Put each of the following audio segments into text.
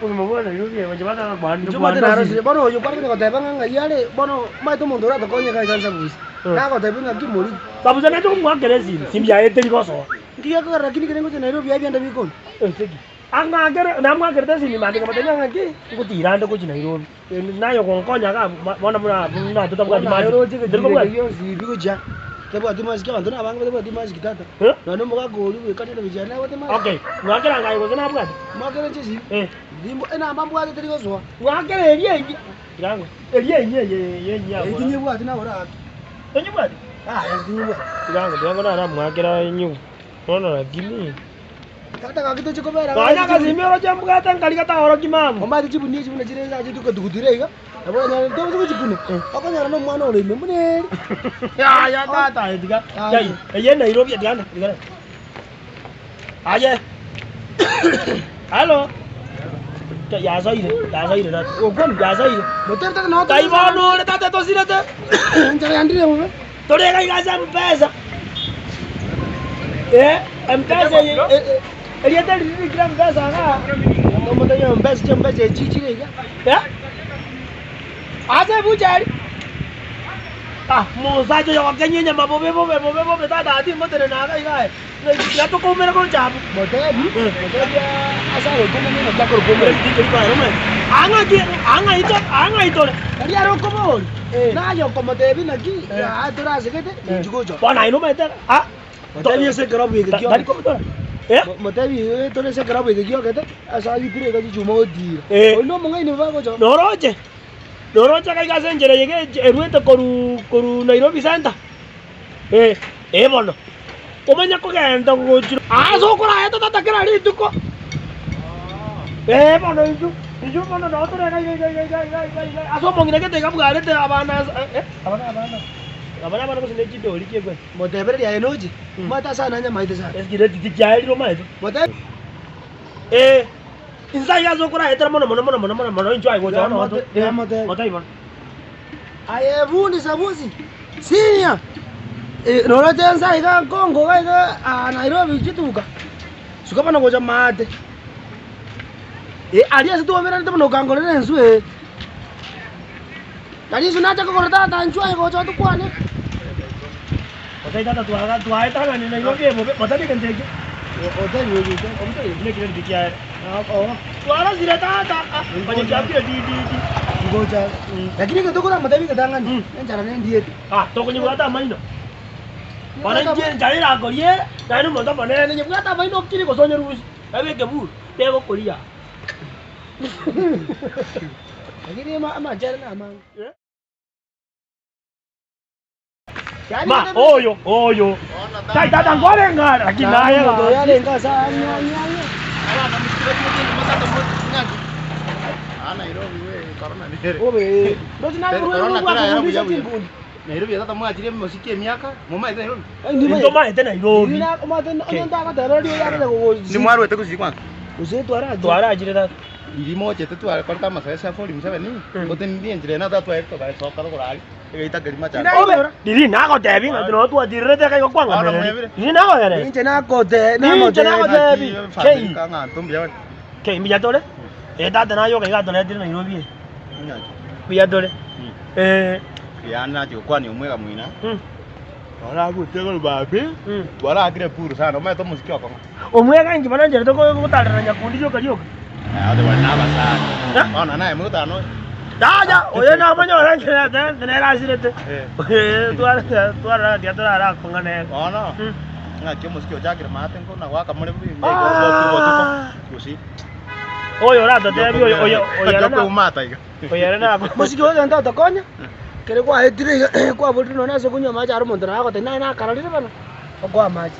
Ôi mà bữa này nó kìa mà chỉ bắt ra bán Chú bắt nào rồi, bắt đầu chú bắt cái tay băng ngay giá đấy, bắt đầu mai tôi muốn ra tôi coi như cái dân sabus. Na có tay băng cái mũi. Sabus này chúng mua cái gì? Sim jaya teri có số. Kia cái ra kini cái này Nairobi ai bianda bikon. Ang agar nam agar ta sini mati kamata nyanga ki ko tiran ko china iro na yo ko nya ga bona na to tabga di mari ro je dir ko yo si bi ko ja ke ba di mas ke banduna bang ba di mas kita ta na no mo ga go ri ka de ja na wa de mas okay wa kira ngai ko na buga ma ke je si di mo ina ma buga de ko so wa kira eri kirango eri ye nya wa di buga na ora to nyu buga ya di buga kirango dia ko na ma kira nyu ona gini kata kaki tu cukup era. Banyak kasih orang jam kata kali kata orang gimana? Mama tu cipun ni cipun aja aja tu kedua diri kan. Apa yang tu tu cipun ni? Apa yang orang mana orang ni mana? Ya tak itu kan. Ya Nairobi ya kan. Aja. Halo. Ya saya ini dah. Oh kan ya saya ini. Betul tak nak? Tai mana le tak tu sih dah. Cari Andri apa? Tu dia kan kasih pesa. Mpesa dia tadi di gram pesa kan. Kamu tanya mpesa cici ni kan? Ya? Aja bujar. Mau saja yang kayaknya bobe tak ada hati mau ternak kan? Ya tu kau mereka kau cap. Betul dia asal hukum ni nak kau hukum di kerja rumah. Anga itu. Dia orang kau. Nah yang kau mati ni lagi. Ya tu rasa kita. Juga jo. Kau naik rumah itu? Tapi saya kerap begitu. Dari kau betul? Ya? Tapi tu saya kerap begitu kita. Asal itu dia kasi cuma dia. Oh no mengai ni bagus jo. Doroja kai kasen jere yeke eruete koru Nairobi Santa. Bono. Komanya ko genda ko chiro. So kora eto tata kira ri tuko. Bono itu bono no to kai. Aso mongine ke tega bugare te abana abana ko sine chito ri ke gwe. Mote bere ya enoji. Mata sana nya maite sana. Eskire titi chai ro mai. Mote Insai ya zokura etra mono enjoy go jana moto iban aye vundi sabusi sinya nora tensa ika Kongo ka Nairobi chituka suka pana go jamate alia situ wamera nta no kango ne nsu tadi sunata ko korata ta enjoy go jatu kwane moto ita tu ai ta ni Nairobi moto ni kan tege hotel ni ni kire dikia suara sih tak banyak jawab di goja lakini kitu kuna matabi kadangan yang caranya dia toko ni berata main no orang dia cari lah Korea dah nu mantap mana ni berata main no kini kosong terus tapi kebur dia kok Korea lakini ama jalan ama oyo tai datang goreng kan lagi naya ya lengka sanya Nairobi corona dire. Ndio tunaona Nairobi hata mwa ajili muziki miaka mama ite Nairobi. Ndio maana ite Nairobi. Nina kama tena ndio ndio yake go. Ni mwaru ete kuzikwa. Uze twara ajili ta. Iri moja ite twara kwa kama sasa 47 ni. Ote ndi njire na tatu ito ba soka ko rali. Ita gerima cha. Diri na ko debi no tu adire te kai ko kwanga. Ni na ko yare. Ni na ko de na ko debi. Kei ka nga tumbia. Kei mbiya tole. Eta tena yo kai ga tole diri Nairobi. Mbiya tole. Yana jo kwani umwega mwina. Ora gutego babe. Wala agire puru sana umeto muziki wako. Umwega ngi bana jere to ko talera nyakundi yo kaliyo. Ade wana basana. Ona naye mutano. Daja, oye na manyo ran kira tena la sirete. Tuara dia tuara kongane. Ona. Nga kyo muziki ojakira maten ko na waka mure bi. Kusi. Oyo rato te bi oyo na umata iga. Oyo na muziki wa ndo to konya. Kere kwa hetire kwa botrino na so kunya maji aro mondra ko te na karalire bana. Kwa maji.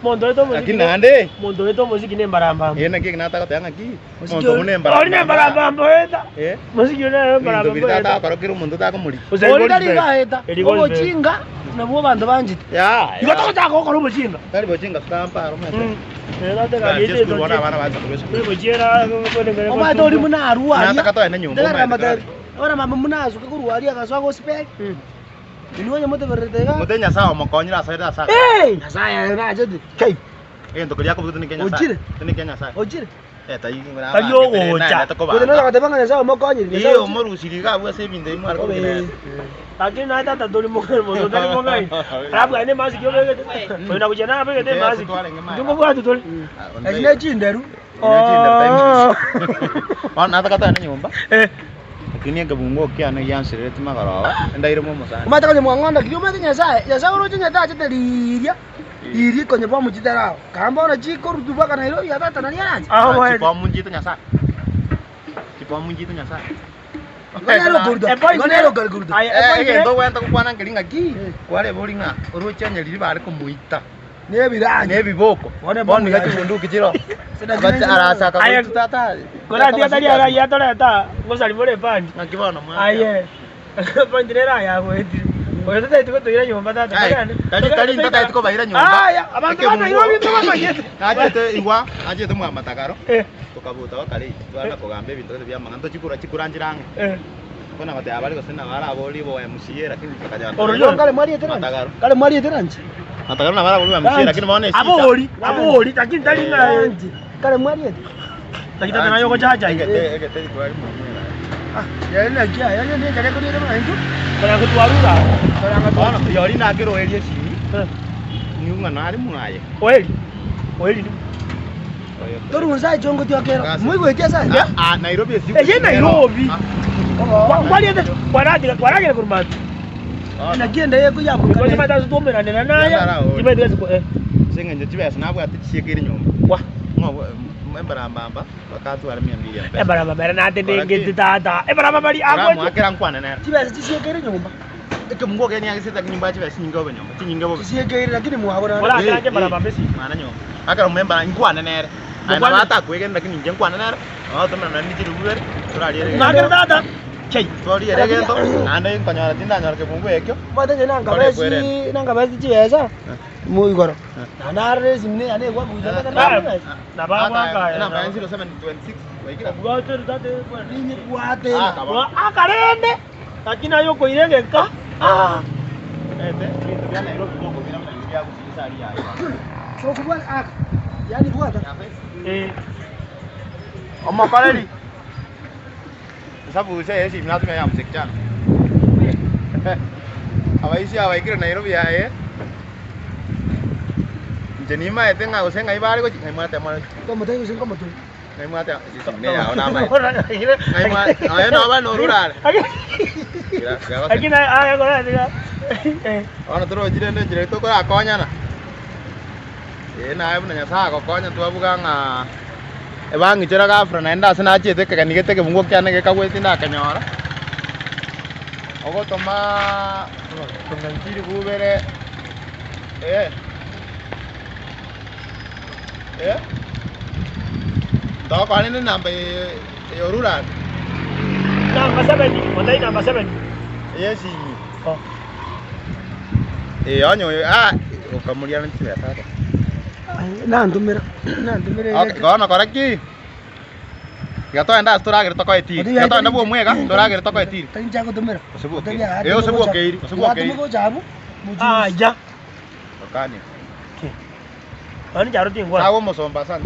Mondo itu muziki. Lakini nande. Mondo itu muziki ne baramba. Yena ki nata ko tanga ki. Mondo ne baramba. Ori ne baramba eta. Muziki ne baramba. Mondo bitata ko kiro mondo ta ko muri. Ori dari ga eta. Ko chinga na bo bantu banjit. Ya. Igo to ta ko bo chinga. Dari bo chinga kampa ro mete. Era te ga yete to. Wana wana wana ko. Bo jera ko ne. O ma to ri muna ruwa. Nata ka to ene nyumba. Ora mama muna su ko ruwa ri ga so ko spek. Ini wanya mote berete ga. Mote nya sawa mo konyi la sa da sa. Saya na jadi. Kai. Ento kulia kubutu ni Kenya Ochire. sa. Ni Kenya sa. Ochire. Tayi ngina. Tayo gocha. Kude no katebanga nyasaye mokonyi. Iyo morushiri ka bwa sebinde imwar ko kine. Lakini na tata tuli mokero moto tali mokai. Alafu ane masi kyo bege. Kwenda kujana na bege masi. Ndungo bwa tutole. Ejine chinderu. Wana atakata na nyumba. Lakini ngabungo kya na yansire tima garawa. Ndaire mo musana. Umata kwenye mwangonda kinyuma nyasaye. Nyasaye uroje nyata chiteliria. Iri kwenye pamu chitarao. Kamba ona chiko rutuba kana ilo ya tata nani anaje? Chipo munjito nyasa. Chipo munjito nyasa. Ngonero gurda. Ngonero gurda. Ndo wenta kukwana ngelinga ki. Kwale bolinga. Uruche nyeliri bare kumuita. Nebiranye. Nebiboko. Boni gati mundu kichiro. Bacha arasa ka tata. Kora dia tadi ara ya tole ta. Ngosali bole pandi. Ngakibona mwa. Aye. Pandira ya kweti. Oyo tata itiko toira nyumba tata. Kali tata itiko baira nyumba. Aya, abantu bana iwo bintu bamagete. Ajete iwa, ajete mwa matakaro. Tukabuta wakali. Twana kogambe bintu bya manganto chikura njirange. Kona mate abali kosena bara aboli bo MCA lakini tukaja. Oro kale mwali eteranje. Matakaro. Kale mwali eteranje. Matakaro na bara boli MCA lakini maone sisi. Aboli, lakini tali na Anje. Kale mwali eteranje. lakini tata nayo ko chacha. Ege kwa mwa. Yana kia, yana ndiye kale kodi kama ndio. Kana kutwarura. Kana Bana yori na kero elie sini. Niunga nari munaye. Oeli. Oeli ni. Toru nzai chongo tyo kero. Mwigo etia sai. Nairobi si. Ye Nairobi. Kwali ende kwarage kurumati. Na kienda yeko yapo. Kwa sababu tatu tuombe na naye. Jibe ndiye ko Sengenje tibesa nabwo atishekere nyumba. Wa. Ngo mbara mbamba wakati wala 200 e bara mabera na tendenge tata e bara mabari Agora agwe mwakera nkwana nera. Tibesa tishekere nyumba. Eke mungo gani yagiseta nyumba tibesa nyinga obe nyumba. Tinyinga obe. Tishekere lakini muhabona. wala anje bara mabesi. Mana nyumba. Akara memba nkwana nera. Ana bata kwege lakini nje nkwana nera. Tuma na ndiji rubere. Turali ere. Magera tata. Chei. Tori ere gento. Ande nkanyara tinda nyara ke mungo ekyo. Mata nanga besi tibesa. Muy goro. Nanare simne ane kwa kuja Na ba wa ka. Na ba 0726. Waikira. Bwato tata Nini kuate. Akarende. Lakini ayo ko irenge ka. Ete, vitu vya Nairobi bongo vina mnaingia kusikisari haya. So kubwa yani kuata. Amma kaleli. Sababu sasa hizi mnatumia ya muziki jana. Hawaisi hawaikira Nairobi haya. Jadi mah itu nggak usah nggak ibalik kok nggak mau teman. Kau mau tahu sih kau mau tahu. Nggak mau teman. Ini ya nama. Nggak mau. Ayo nama Nurul. Lagi na aya ko na diga. Ono terus jadi itu kok akonya na. Na ayo nanya sa akonya tuh bukan bang icara ka afro naenda sana aje te ka nigete ke mungo kyane ke kawe tinda kanyora. Ogo toma konganchiri kubere. Tahu kali ini nambah yoruran. Number 7. Mondai number 7. Iya sih. Oh. Onyo kemudian itu ya saja. Nantumira. Oke, kau nak korek ki. Gato anda stora agir toko eti. Gato anda buo muega, stora agir toko eti. Tani jago tumira. Sebuo ki. Sebuo keiri, sebuo keiri. Tumo jabu. Ah, ya. Okani. Ani jaro tingwa. Tahu mau sombasan.